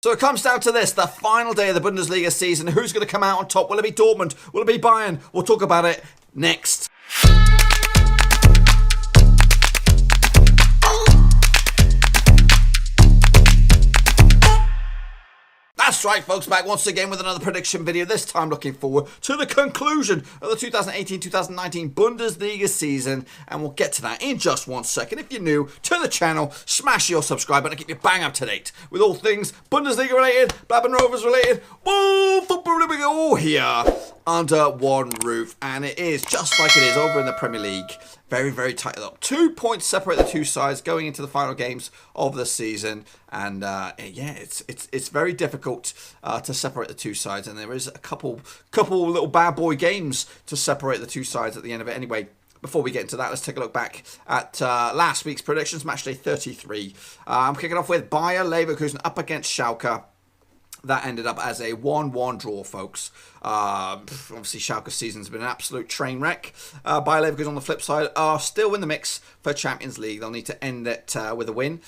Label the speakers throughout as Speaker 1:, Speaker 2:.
Speaker 1: So it comes down to this, the final day of the Bundesliga season. Who's going to come out on top? Will it be Dortmund? Will it be Bayern? We'll talk about it next. That's right, folks, back once again with another prediction video, this time looking forward to the conclusion of the 2018-2019 Bundesliga season, and we'll get to that in just 1 second. If you're new to the channel, smash your subscribe button to keep you bang up to date with all things Bundesliga related, Blackburn Rovers related, woo, football, all here under one roof, and it is just like it is over in the Premier League. Very, very tight up. 2 points separate the two sides going into the final games of the season, and yeah, it's very difficult to separate the two sides, and there is a couple little bad boy games to separate the two sides at the end of it. Anyway, before we get into that, let's take a look back at last week's predictions, match day 33. I'm kicking off with Bayer Leverkusen up against Schalke. That ended up as a 1-1 draw, folks. Obviously, Schalke's season's been an absolute train wreck. Bayer Leverkusen, on the flip side, are still in the mix for Champions League. They'll need to end it with a win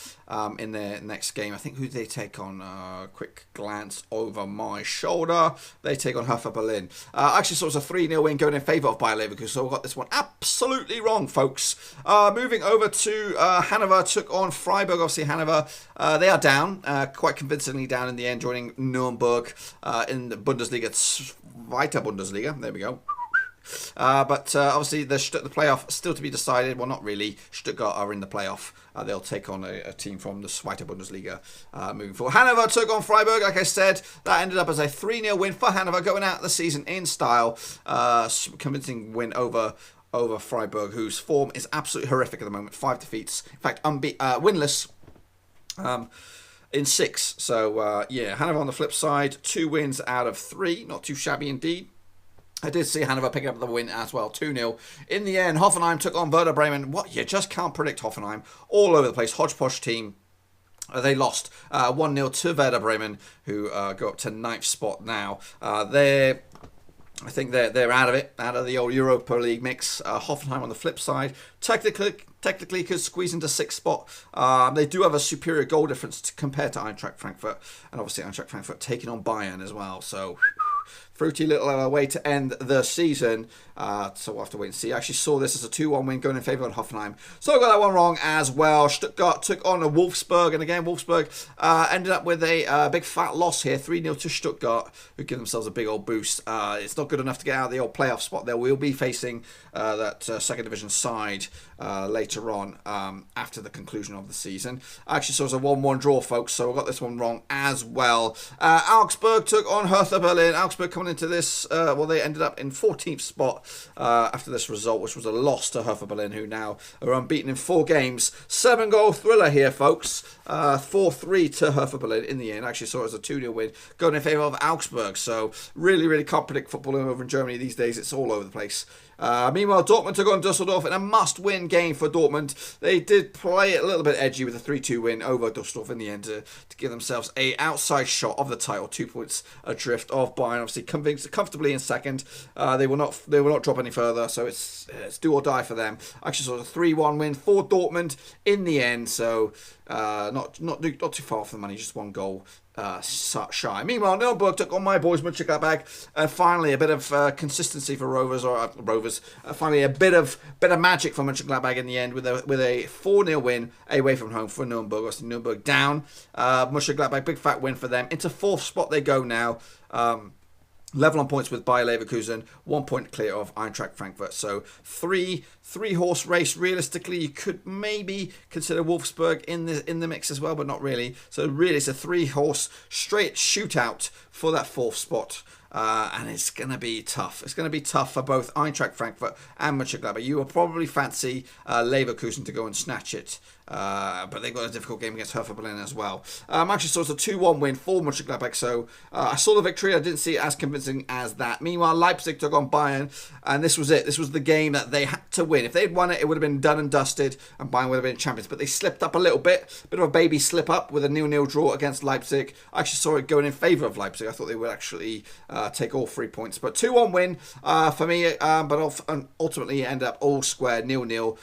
Speaker 1: in their next game. I think who do they take on? Quick glance over my shoulder. They take on Hertha Berlin. Actually, so it was a 3-0 win going in favour of Bayer Leverkusen. So we got this one absolutely wrong, folks. Moving over to Hannover, took on Freiburg. Obviously, Hannover, they are down, quite convincingly down in the end, joining Nuremberg in the Bundesliga, Zweite Bundesliga. There we go. But obviously the playoff still to be decided. Well, not really. Stuttgart are in the playoff. They'll take on a team from the Zweite Bundesliga moving forward. Hannover took on Freiburg. Like I said, that ended up as a 3-0 win for Hannover, going out the season in style. Convincing win over Freiburg, whose form is absolutely horrific at the moment. 5 defeats. In fact, winless. In 6. So, yeah, Hannover on the flip side, 2 wins out of 3. Not too shabby indeed. I did see Hannover picking up the win as well, 2-0. In the end, Hoffenheim took on Werder Bremen. What? You just can't predict Hoffenheim. All over the place. Hodgepodge team. They lost 1-0 to Werder Bremen, who go up to 9th spot now. I think they're out of it, out of the old Europa League mix. Hoffenheim on the flip side, technically could squeeze into 6th spot. They do have a superior goal difference compared to Eintracht Frankfurt, and obviously Eintracht Frankfurt taking on Bayern as well. So fruity little way to end the season. So we'll have to wait and see. I actually saw this as a 2-1 win going in favour of Hoffenheim. So I got that one wrong as well. Stuttgart took on a Wolfsburg. And again, Wolfsburg ended up with a big fat loss here. 3-0 to Stuttgart, who give themselves a big old boost. It's not good enough to get out of the old playoff spot. They will be facing that second division side later on after the conclusion of the season. I actually saw it was a 1-1 draw, folks. So I got this one wrong as well. Augsburg took on Hertha Berlin. Augsburg coming into this, well, they ended up in 14th spot after this result, which was a loss to Hertha Berlin, who now are unbeaten in 4 games. 7-goal thriller here, folks. 4-3 to Hertha Berlin in the end. Actually saw it as a 2-0 win going in favour of Augsburg. So really, really can't predict football over in Germany these days. It's all over the place. Meanwhile, Dortmund took on Düsseldorf in a must-win game for Dortmund. They did play it a little bit edgy with a 3-2 win over Düsseldorf in the end to give themselves a outside shot of the title. 2 points adrift of Bayern, obviously comfortably in second. They will not drop any further, so it's do or die for them. Actually, sort of 3-1 win for Dortmund in the end. So not too far off the money, just 1 goal. Shy. Meanwhile, Nuremberg took on my boys, Mönchengladbach. Finally, a bit of consistency for Rovers. Finally, a bit of magic for Mönchengladbach in the end with a 4-0 win away from home for Nuremberg. Obviously, Nuremberg down. Mönchengladbach, big fat win for them. Into 4th spot they go now. Level on points with Bayer Leverkusen, 1 point clear of Eintracht Frankfurt. So three horse race. Realistically, you could maybe consider Wolfsburg in the mix as well, but not really. So really, it's a 3-horse straight shootout for that 4th spot. And it's going to be tough. It's going to be tough for both Eintracht Frankfurt and Mönchengladbach. You will probably fancy Leverkusen to go and snatch it. But they've got a difficult game against Hertha Berlin as well. Actually saw it's a 2-1 win for Mönchengladbach, so I saw the victory. I didn't see it as convincing as that. Meanwhile, Leipzig took on Bayern, and this was it. This was the game that they had to win. If they'd won it, it would have been done and dusted, and Bayern would have been champions. But they slipped up a little bit of a baby slip up with a 0-0 draw against Leipzig. I actually saw it going in favour of Leipzig. I thought they would actually take all 3 points. But 2-1 win for me, but ultimately end up all square, 0-0.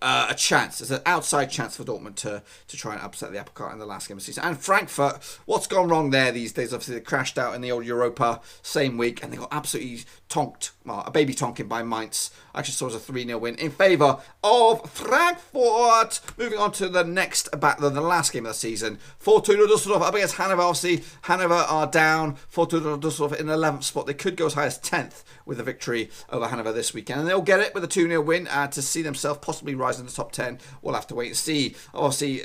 Speaker 1: a chance. There's an outside chance for Dortmund to try and upset the apple cart in the last game of the season. And Frankfurt, what's gone wrong there these days? Obviously, they crashed out in the old Europa same week, and they got absolutely tonked, well, a baby tonking by Mainz. I actually saw it was a 3-0 win in favour of Frankfurt. Moving on to the next battle, the last game of the season. Fortuna Dsseldorf up against Hannover. Obviously, Hannover are down. Fortuna Dsseldorf in 11th spot. They could go as high as 10th with a victory over Hannover this weekend. And they'll get it with a 2-0 win to see themselves possibly rise in the top 10. We'll have to wait and see. Obviously,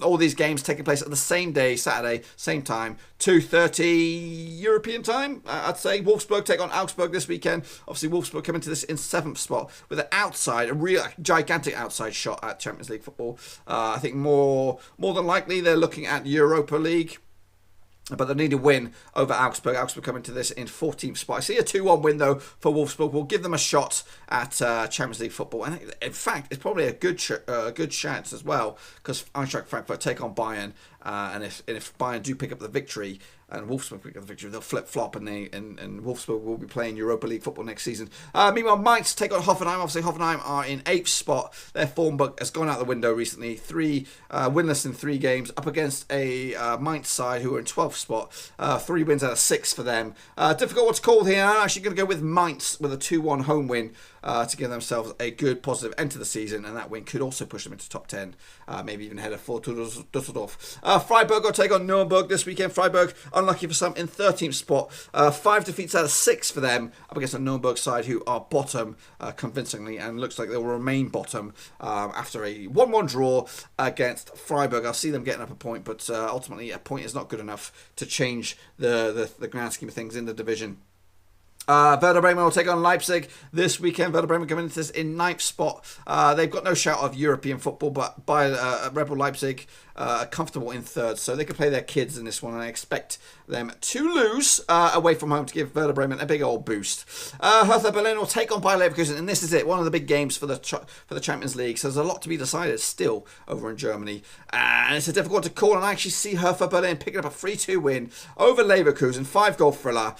Speaker 1: all these games taking place at the same day, Saturday, same time, 2:30 European time, I'd say. Wolfsburg take on Augsburg this weekend. Obviously, Wolfsburg come into this in 7th spot with an outside, a real gigantic outside shot at Champions League football. I think more than likely they're looking at Europa League. But they need a win over Augsburg. Augsburg coming to this in 14th spot. I see a 2-1 win, though, for Wolfsburg. We'll give them a shot at Champions League football. And in fact, it's probably a good chance as well, because Eintracht Frankfurt take on Bayern. And if Bayern do pick up the victory and Wolfsburg pick up the victory, they'll flip-flop and Wolfsburg will be playing Europa League football next season. Meanwhile, Mainz take on Hoffenheim. Obviously, Hoffenheim are in 8th spot. Their form book has gone out the window recently. Winless in 3 games up against a Mainz side who are in 12th spot. 3 wins out of 6 for them. Difficult one to call here. I'm actually going to go with Mainz with a 2-1 home win to give themselves a good positive end to the season, and that win could also push them into top 10, maybe even ahead of Fortuna Dsseldorf. Friburgo take on Nuremberg this weekend. Freiburg, unlucky for some, in 13th spot. 5 defeats out of 6 for them up against a Nuremberg side who are bottom convincingly, and looks like they will remain bottom after a 1-1 draw against Freiburg. I'll see them getting up a point, but ultimately a point is not good enough to change the grand scheme of things in the division. Werder Bremen will take on Leipzig this weekend. Werder Bremen coming into this in 9th spot. They've got no shout of European football, but by Rebel Leipzig comfortable in 3rd, so they can play their kids in this one, and I expect them to lose away from home to give Werder Bremen a big old boost. Hertha Berlin will take on Bayer Leverkusen, and this is it, one of the big games for the Champions League, so there's a lot to be decided still over in Germany, and it's a difficult one to call, and I actually see Hertha Berlin picking up a 3-2 win over Leverkusen, 5-goal thriller,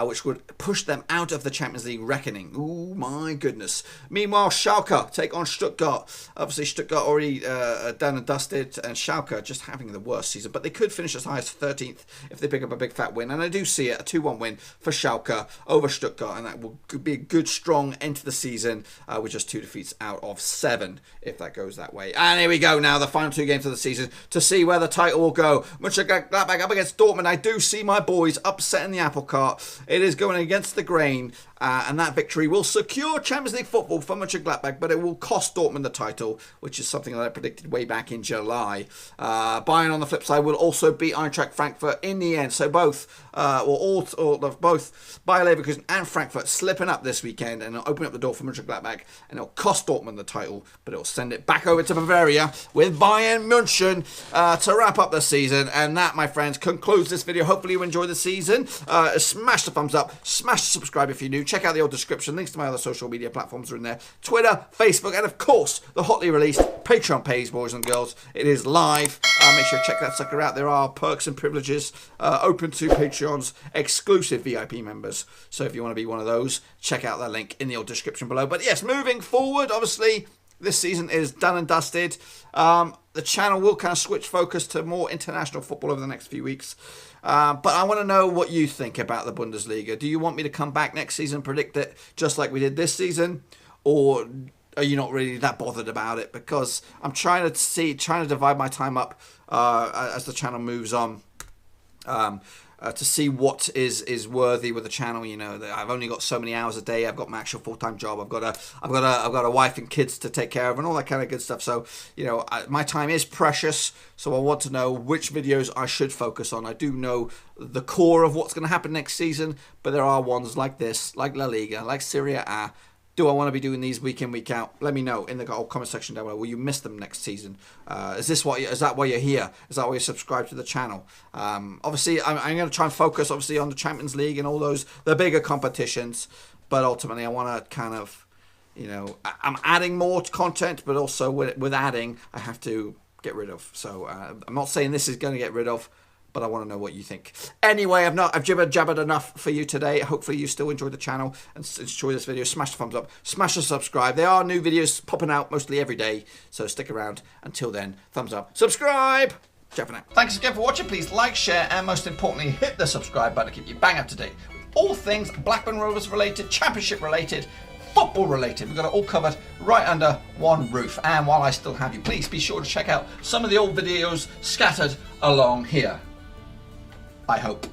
Speaker 1: which would push them out of the Champions League reckoning. Oh my goodness. Meanwhile, Schalke take on Stuttgart. Obviously, Stuttgart already done and dusted, and Schalke just having the worst season, but they could finish as high as 13th if they pick up a big fat win, and I do see it, a 2-1 win for Schalke over Stuttgart, and that will be a good strong end to the season with just 2 defeats out of 7 if that goes that way. And here we go now, the final 2 games of the season to see where the title will go. Mönchengladbach up against Dortmund. I do see my boys upsetting the apple cart. It is going against the grain, and that victory will secure Champions League football for Mönchengladbach, but it will cost Dortmund the title, which is something that I predicted way back in July. Bayern on the flip side will also beat Eintracht Frankfurt in the end, so both both Bayer Leverkusen and Frankfurt slipping up this weekend, and it'll open up the door for Mönchengladbach, and it'll cost Dortmund the title, but it'll send it back over to Bavaria with Bayern München to wrap up the season. And that, my friends, concludes this video. Hopefully you enjoyed the season. Smash the thumbs up, smash the subscribe if you're new. Check out the old description. Links to my other social media platforms are in there. Twitter, Facebook, and of course, the hotly released Patreon page, boys and girls. It is live. Make sure to check that sucker out. There are perks and privileges open to Patreon's exclusive VIP members. So if you want to be one of those, check out that link in the old description below. But yes, moving forward, obviously, this season is done and dusted. The channel will kind of switch focus to more international football over the next few weeks. But I want to know what you think about the Bundesliga. Do you want me to come back next season and predict it just like we did this season? Or are you not really that bothered about it? Because I'm trying to divide my time up as the channel moves on. To see what is worthy with the channel. You know, I've only got so many hours a day. I've got my actual full-time job. I've got a wife and kids to take care of, and all that kind of good stuff. So, you know, my time is precious. So I want to know which videos I should focus on. I do know the core of what's going to happen next season, but there are ones like this, like La Liga, like Serie A. Do I want to be doing these week in, week out? Let me know in the comment section down below. Will you miss them next season? Is that why you're here? Is that why you're subscribed to the channel? Obviously, I'm going to try and focus, obviously, on the Champions League and all the bigger competitions. But ultimately, I want to kind of, you know, I'm adding more content, but also with adding, I have to get rid of. So I'm not saying this is going to get rid of, but I want to know what you think. Anyway, I've jibber-jabbered enough for you today. Hopefully you still enjoyed the channel and enjoy this video. Smash the thumbs up, smash the subscribe. There are new videos popping out mostly every day, so stick around. Until then, thumbs up, subscribe. Ciao for now. Thanks again for watching. Please like, share, and most importantly, hit the subscribe button to keep you bang up to date with all things Blackburn Rovers related, Championship related, football related. We've got it all covered right under one roof. And while I still have you, please be sure to check out some of the old videos scattered along here. I hope.